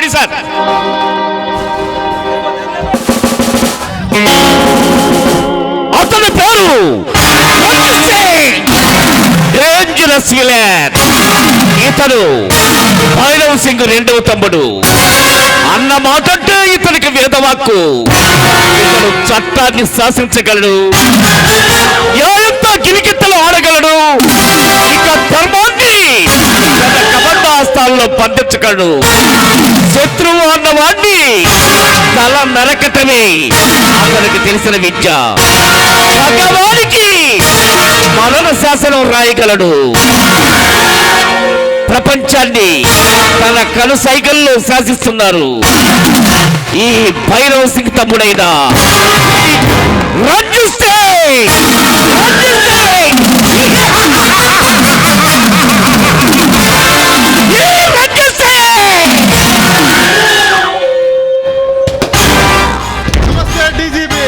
Ready sir. అతని పేరు dangerous villain. ఇతడు భైరవ్ సింగ్ రెండవ తమ్ముడు. అన్న మాటంటే ఇతనికి వేదవాక్కు. ఇతడు చట్టాన్ని శాసించగలడు, న్యాయంతో గిలిగిత్తలు ఆడగలడు, ఇక ధర్మాన్ని తన కబంధాస్తాల్లో పండించగలడు. శత్రువు అన్నవాణ్ణి తల నరకటమే అతనికి తెలిసిన విద్య. భగవానికి మరణ శాసనం రాయగలడు. ప్రపంచాన్ని తన కనుసైగల్లో శాసిస్తున్నారు ఈ భైరవ్ సింగ్ తమ్ముడైన రంజు సింగ్. నమస్తే డీజీపీ.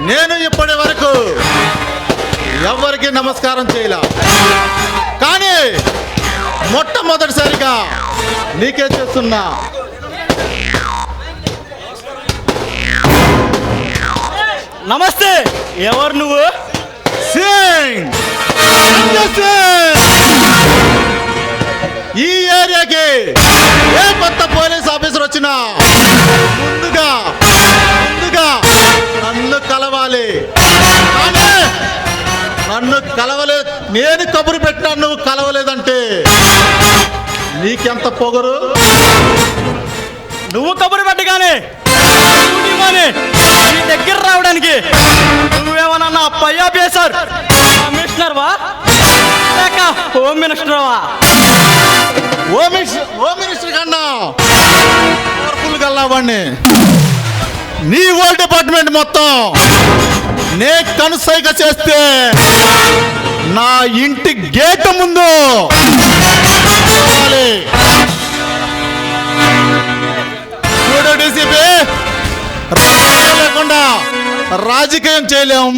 నేను ఇప్పటి వరకు ఎవరికి నమస్కారం చేయలే, కానీ మొట్టమొదటిసారిగా నీకే చేస్తున్నా. నమస్తే. ఎవరు నువ్వు? సింగ్. ఈ ఏరియాకి ఏ కొత్త పోలీస్ ఆఫీసర్ వచ్చినా ముందుగా నన్ను కలవాలి. కానీ నన్ను కలవలేదు, నేను కబురు పెట్టినా నువ్వు కలవలేదంటే నీకెంత పొగరు? నువ్వు కబురు పెట్టగానే నీ దగ్గర రావడానికి నువ్వేమన్నా పై ఆఫీసర్, కమిషనర్ వా లేక హోమ్ మినిస్టర్ వా? హోమ్ మినిస్టర్ కన్నా పవర్ఫుల్ గల్లావాడిని. నీ హోల్ డిపార్ట్మెంట్ మొత్తం నే కనుసైగ చేస్తే నా ఇంటి గేట్ ముందు చూడు డీసీపీ, లేకుండా రాజకీయం చేయలేం,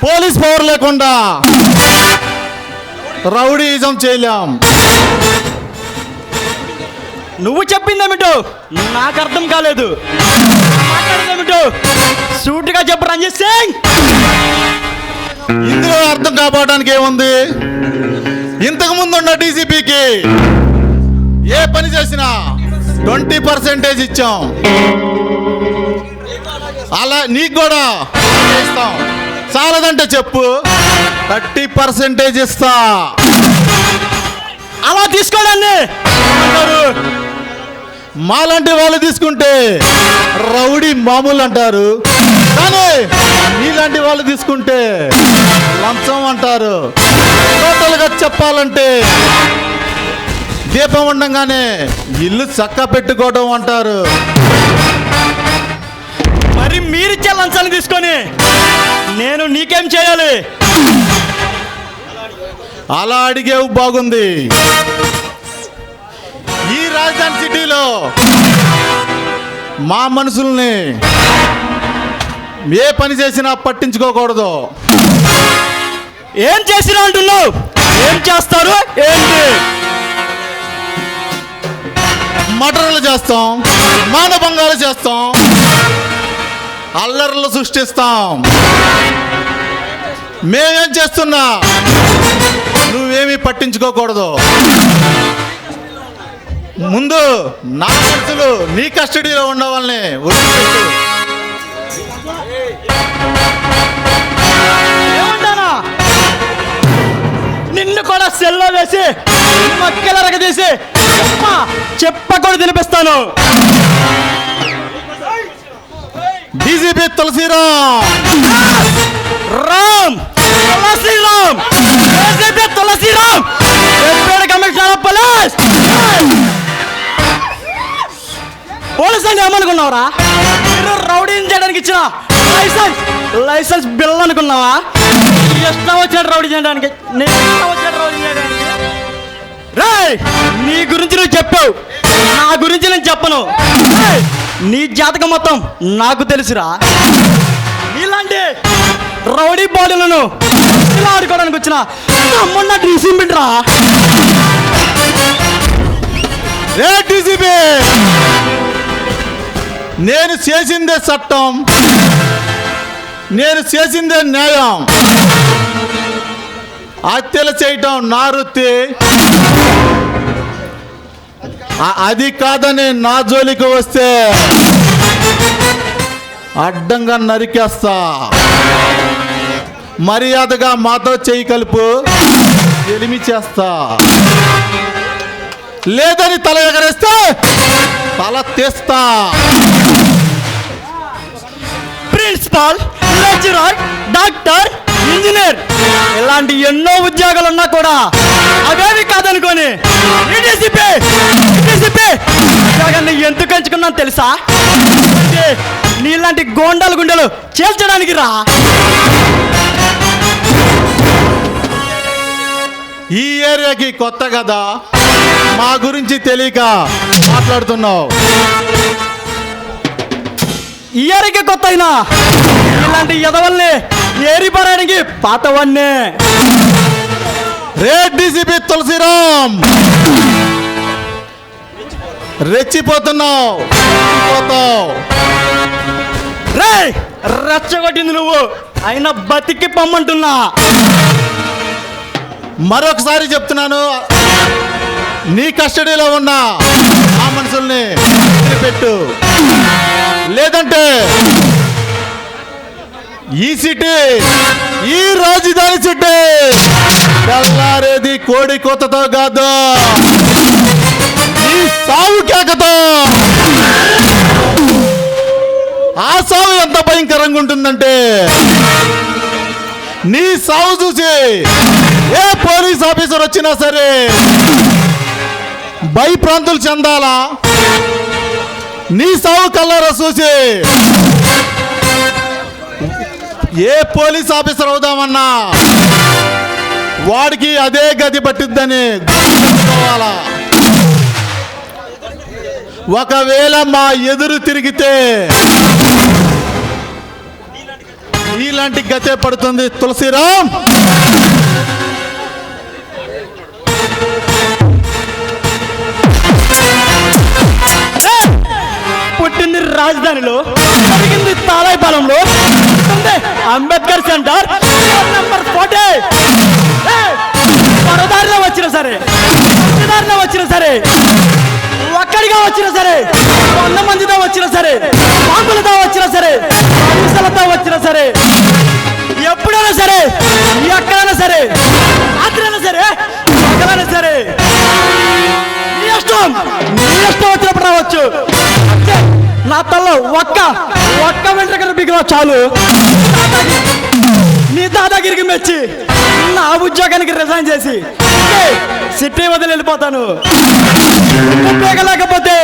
పోలీస్ పవర్ లేకుండా రౌడీయిజం చేయలేం. నువ్వు చెప్పిందేమిటో నాకు అర్థం కాలేదు. మాట్లాడేదేమిటో సూటిగా చెప్పు రంజిత్ సింగ్. ఇందులో అర్థం కాపాడడానికి ఏముంది? ఇంతకు ముందు ఉన్న డీసీపీకి ఏ పని చేసినా 20% ఇచ్చాం, అలా నీకు కూడా ఇస్తాం. చాలదంటే చెప్పు, 30% ఇస్తా. అలా తీసుకోడాన్ని మాలాంటి వాళ్ళు తీసుకుంటే రౌడీ మామూలు అంటారు, కానీ నీలాంటి వాళ్ళు తీసుకుంటే లంచం అంటారు. టోటల్గా చెప్పాలంటే దీపం ఉండగానే ఇల్లు చక్క పెట్టుకోవడం అంటారు. మరి మీరిచ్చే లంచాన్ని తీసుకొని నేను నీకేం చేయాలి? అలా అడిగేవు బాగుంది. ఈ రాజధాని సిటీలో మా మనుషుల్ని ఏ పని చేసినా పట్టించుకోకూడదు. ఏం చేసినా అంటున్నావు? ఏం చేస్తారు? ఏంటి? మటర్లు చేస్తాం, మానభంగాలు చేస్తాం, అల్లర్లు సృష్టిస్తాం. మేమేం చేస్తున్నా నువ్వేమీ పట్టించుకోకూడదు. ముందు నా మనుషులు నీ కస్టడీలో ఉన్న వాళ్ళని వదిలిపెట్టు. ఏమంటానా? నిన్ను కూడా సెల్లో వేసి మక్కలరగ తీసి చెప్పకుండా తినిపిస్తాను. DGP Tulasiram. Ram Tulasiram, DGP Tulasiram, deputy commissioner of police. Police అంటే ఏమనుకున్నావురా? మీరు రౌడీని చేయడానికి ఇచ్చిన లైసెన్స్ బిల్ అనుకున్నావా? ఇష్టం వచ్చినట్టు రౌడీ చేయడానికి, నేను ఇష్టం వచ్చినట్టు రౌడీ చేయడానికి. రేయ్, నీ గురించి నువ్వు చెప్పావు, నా గురించి నేను చెప్పను. రేయ్, నీ జాతకం మొత్తం నాకు తెలుసురా. నీలాంటి రౌడీ బాడీలను ఇలా ఆడుకోవడానికి వచ్చిన అమ్మ నాకు రీసింపిట్రా. రే డీసీపీ, నేను చేసిందే చట్టం, నేను చేసిందే న్యాయం. హత్యలు చేయటం నా వృత్తి. అది కాదని నా జోలికి వస్తే అడ్డంగా నరికేస్తా. మర్యాదగా మాతో చేయి కలుపు, ఎలిమి చేస్తా. లేదని తల ఎగరేస్తే తల తీస్తా. ప్రిన్సిపాల్, లెక్చరర్, డాక్టర్, ఇంజనీర్ ఇలాంటి ఎన్నో ఉద్యోగాలు ఉన్నా కూడా అవేవి కాదనుకోని ఉద్యోగాన్ని ఎందుకు ఎంచుకున్నాను తెలుసా? అంటే నీలాంటి గోండాల గుండెలు చేల్చడానికి రా. ఈ ఏరియాకి కొత్త కదా, మా గురించి తెలియక మాట్లాడుతున్నావు. ఇయర్కి కొత్త అయినా ఇలాంటి ఎదవల్ని ఏరిపారానికి పాతవన్నే. రే డీసీపీ తులసిరామ్, రెచ్చిపోతున్నావు. రే రచ్చగొట్టింది నువ్వు, అయినా బతికి పొమ్మంటున్నా. మరొకసారి చెప్తున్నాను, నీ కస్టడీలో ఉన్న ఆ మనుషుల్ని పెట్టు. లేదంటే ఈ సిటీ, ఈ రాజధాని సిటీ తెల్లారేది కోడి కోతతో కాదు, ఈ సావు కేకతో. ఆ సావు ఎంత భయంకరంగా ఉంటుందంటే నీ సావు చూసి ఏ పోలీస్ ఆఫీసర్ వచ్చినా సరే భయప్రాంతులు చెందాలా. నీ సావు కల్లారా చూసి ఏ పోలీస్ ఆఫీసర్ అవుదామన్నా వాడికి అదే గది పట్టిద్దని గుర్తుంచుకోవాలా. ఒకవేళ మా ఎదురు తిరిగితే ఇలాంటి గతే పడుతుంది తులసిరామ్. పుట్టింది రాజధానిలో, జరిగింది తాళాయిపాలెంలో, అంబేద్కర్ సెంటర్ నంబర్ 40. పరదారిలో వచ్చినా సరే, దారిలో వచ్చినా సరే, ఒక్కడిగా వచ్చినా సరే, 100 మందితో వచ్చినా సరే, బాంబులతో వచ్చినా సరే, పోలీసులతో వచ్చినా సరే, ఎప్పుడైనా సరే, ఎక్కడైనా సరే, రాత్రైనా సరే, పగలైనా సరే, నీ ఇష్టం వచ్చినప్పుడు రావచ్చు. నా తల్లో ఒక్క వెంట్రుకలు బిగిన చాలు. నీ దాదాగిరికి మెచ్చి నా ఉద్యోగానికి రిజైన్ చేసి సిటీ వదిలి వెళ్ళిపోతాను. లేకపోతే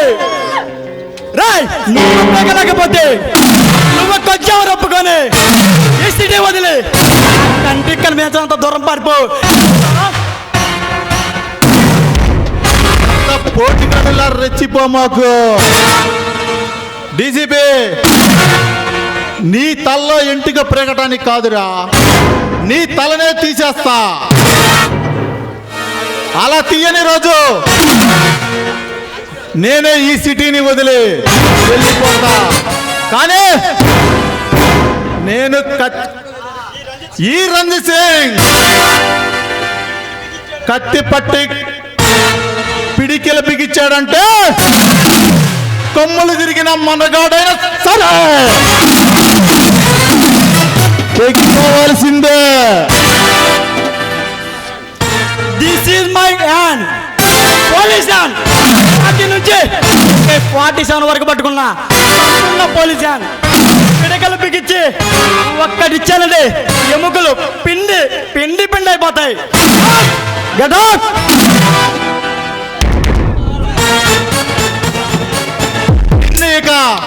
నువ్వు కొంచెం ఒప్పుకొని ఈ సిటీ వదిలి కంటిక్కలు మేచంత దూరం పారిపో. పోటీగా రెచ్చిపో మాకు. డీజీపీ, నీ తలలో ఎంటిక ప్రేగటానికి కాదురా, నీ తలనే తీసేస్తా. అలా తీయని రోజు నేనే ఈ సిటీని వదిలి వెళ్ళిపోతా. కానీ నేను ఈ రంజిత్ సింగ్ కత్తి పట్టి పిడికిలు బిగించాడంటే కొమ్ములు తిరిగిన మనగాడైనా సరే తెగిపోవాల్సిందే. This is my hand police hand. 40 నుంచి 47 వరకు పట్టుకున్నా పోలీస్ హ్యాండ్. పిడకలు బిగించి ఒక్కడిచ్చానండి, ఎముకలు పిండి పిండి పిండి అయిపోతాయి.